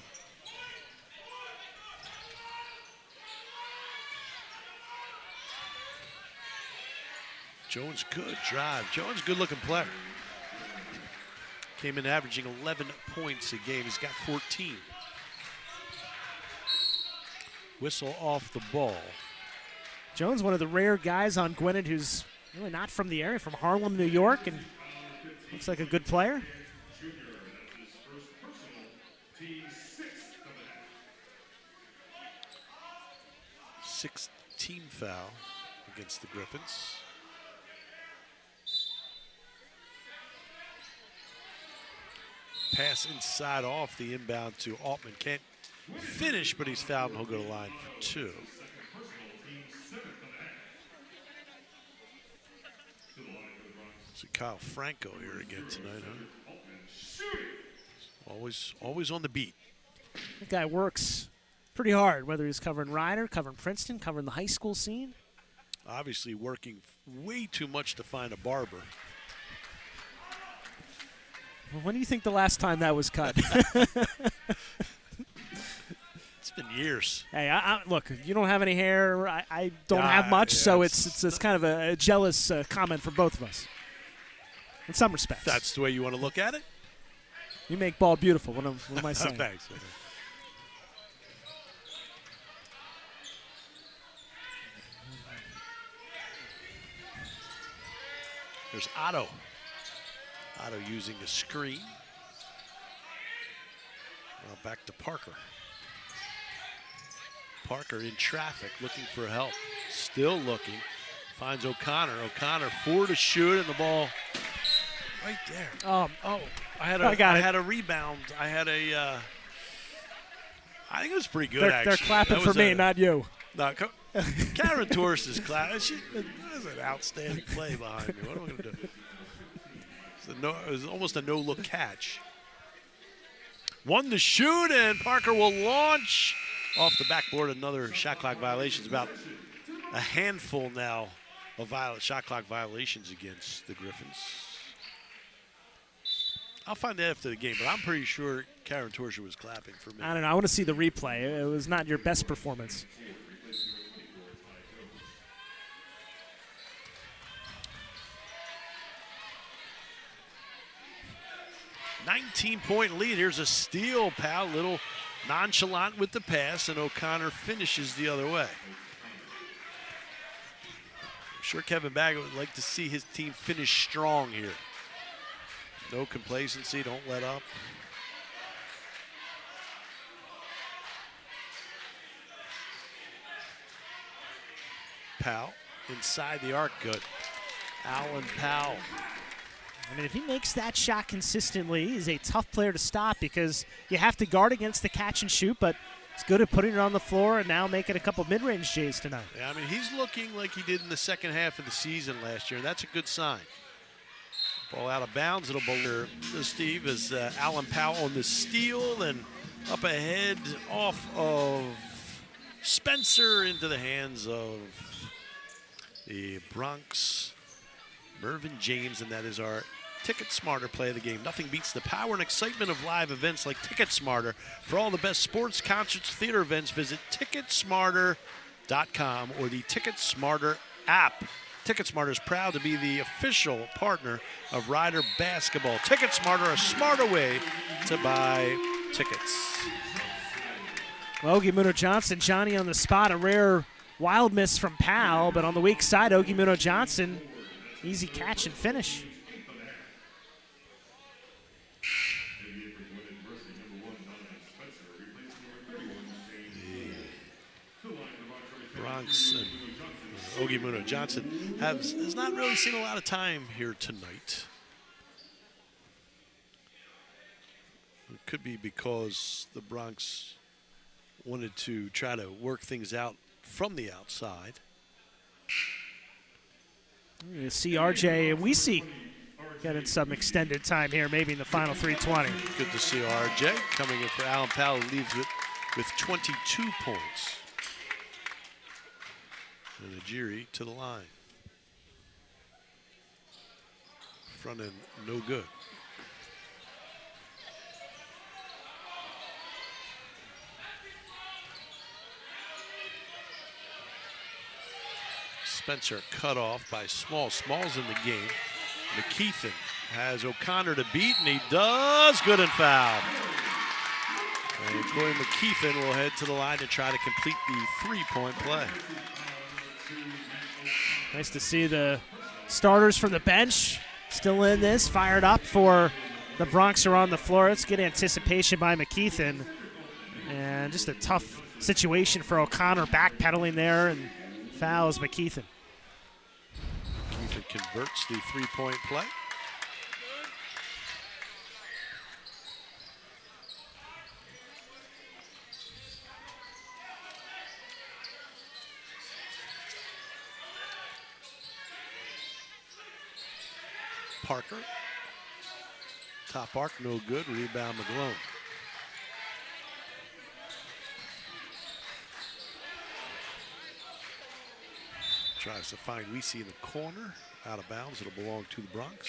Jones, good drive. Jones, good looking player. Came in averaging 11 points a game. He's got 14. Whistle off the ball. Jones, one of the rare guys on Gwynedd who's really not from the area, from Harlem, New York, and looks like a good player. 16 foul against the Griffins. Pass inside off the inbound to Altman. Can't finish, but he's fouled and he'll go to line for 2. See Kyle Franco here again tonight, huh? Always on the beat. That guy works pretty hard, whether he's covering Rider, covering Princeton, covering the high school scene. Obviously working way too much to find a barber. Well, when do you think the last time that was cut? It's been years. Hey, look, you don't have any hair. I don't have much, so it's kind of a jealous comment for both of us. In some respects. That's the way you want to look at it? You make bald beautiful. What am I saying? Thanks. There's Otto. Otto using a screen. Now back to Parker. Parker in traffic, looking for help. Still looking. Finds O'Connor. O'Connor 4 to shoot, and the ball right there. I had a rebound. I think it was pretty good, actually. They're clapping for me, not you. No, Karen Torres is clapping. That was an outstanding play behind me. What am I going to do? It was almost a no-look catch. 1 to shoot, and Parker will launch off the backboard. Another shot clock violation. It's about a handful now of shot clock violations against the Griffins. I'll find that after the game, but I'm pretty sure Karen Torres was clapping for me. I don't know. I want to see the replay. It was not your best performance. $19-point lead. Here's a steal, pal. Little nonchalant with the pass, and O'Connor finishes the other way. I'm sure Kevin Baggett would like to see his team finish strong here. No complacency, don't let up. Powell inside the arc, good. Alan Powell. I mean, if he makes that shot consistently, he's a tough player to stop because you have to guard against the catch and shoot, but he's good at putting it on the floor and now making a couple mid-range J's tonight. Yeah, I mean, he's looking like he did in the second half of the season last year, and that's a good sign. Ball out of bounds. It'll boulder Steve as Alan Powell on the steal and up ahead off of Spencer into the hands of the Bronx, Mervyn James, and that is our Ticket Smarter play of the game. Nothing beats the power and excitement of live events like Ticket Smarter. For all the best sports, concerts, theater events, visit ticketsmarter.com or the Ticket Smarter app. TicketSmarter is proud to be the official partner of Rider Basketball. TicketSmarter, a smarter way to buy tickets. Well, Ogie Johnson, Johnny on the spot, a rare wild miss from Powell, but on the weak side, Ogie Johnson, easy catch and finish. Boogie Muno Johnson has not really seen a lot of time here tonight. It could be because the Bronx wanted to try to work things out from the outside. You see RJ Weesey getting some extended time here, maybe in the final 320. Good to see RJ coming in for Allen Powell, leaves it with 22 points. And Ajiri to the line. Front end, no good. Spencer cut off by Small. Small's in the game. McKeithen has O'Connor to beat, and he does. Good and foul. And Corey McKeithen will head to the line to try to complete the three-point play. Nice to see the starters from the bench still in this, fired up for the Bronx are on the floor. Let's get anticipation by McKeithen. And just a tough situation for O'Connor, backpedaling there, and fouls McKeithen. McKeithen converts the three-point play. Parker. Top arc, no good. Rebound, McGlone. Tries to find Weesey in the corner. Out of bounds. It'll belong to the Bronx.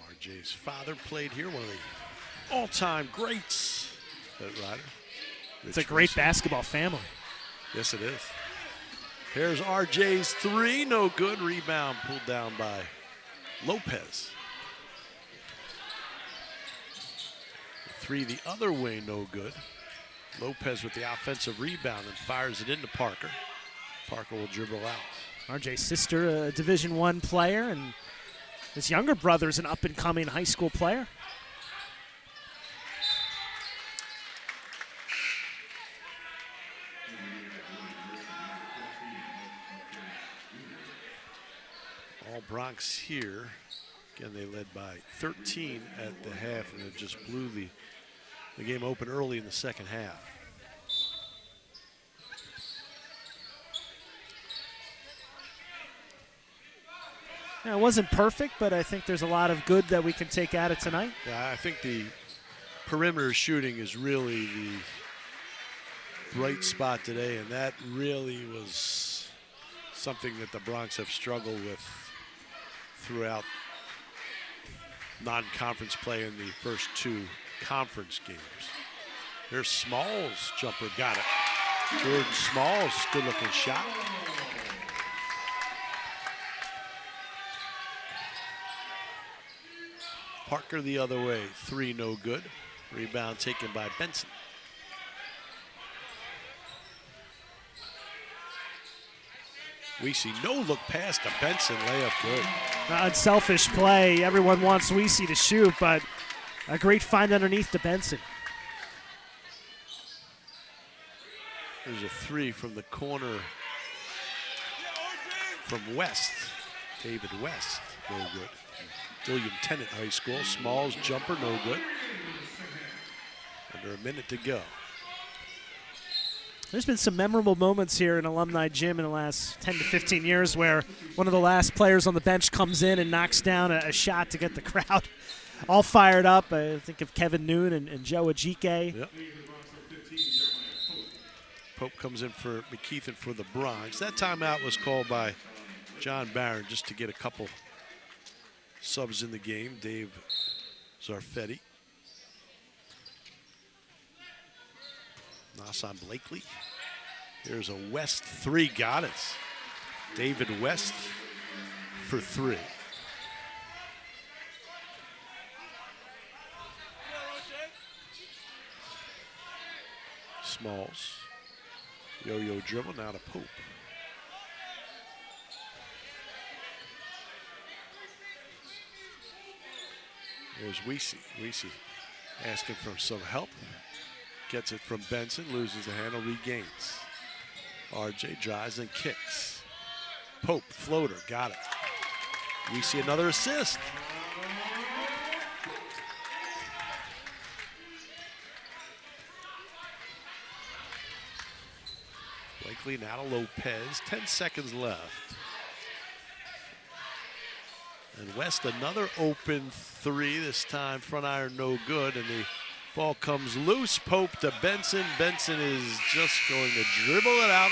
RJ's father played here, one of the all-time greats at Rider. It's a great basketball family. Yes, it is. Here's RJ's three, no good. Rebound pulled down by Lopez. Three the other way, no good. Lopez with the offensive rebound and fires it into Parker. Parker will dribble out. RJ's sister, a Division I player, and his younger brother's an up-and-coming high school player. All Bronx here. Again, they led by 13 at the half, and it just blew the game open early in the second half. Yeah, it wasn't perfect, but I think there's a lot of good that we can take out of tonight. Yeah, I think the perimeter shooting is really the bright spot today, and that really was something that the Bronx have struggled with throughout non-conference play in the first two conference games. There's Smalls' jumper, got it. Jordan Smalls, good-looking shot. Parker the other way, three no good. Rebound taken by Benson. Weesey, no look pass to Benson, layup good. Unselfish play. Everyone wants Weesey to shoot, but a great find underneath to Benson. There's a three from the corner from West. David West, no good. William Tennant High School. Smalls jumper, no good. Under a minute to go. There's been some memorable moments here in Alumni Gym in the last 10 to 15 years where one of the last players on the bench comes in and knocks down a shot to get the crowd all fired up. I think of Kevin Noon and Joe Ajike. Yep. Pope comes in for McKeithen for the Bronx. That timeout was called by John Barron just to get a couple subs in the game. Dave Zarfetti. Nassan Blakely. Here's a West three, got it. David West for three. Smalls. Yo-yo dribble, now to Pope. Here's Weesey. Weesey asking for some help. Gets it from Benson, loses the handle, regains. RJ drives and kicks. Pope, floater, got it. We see another assist. Blakely now to Lopez, 10 seconds left. And West another open three, this time front iron no good, and the ball comes loose. Pope to Benson. Benson is just going to dribble it out.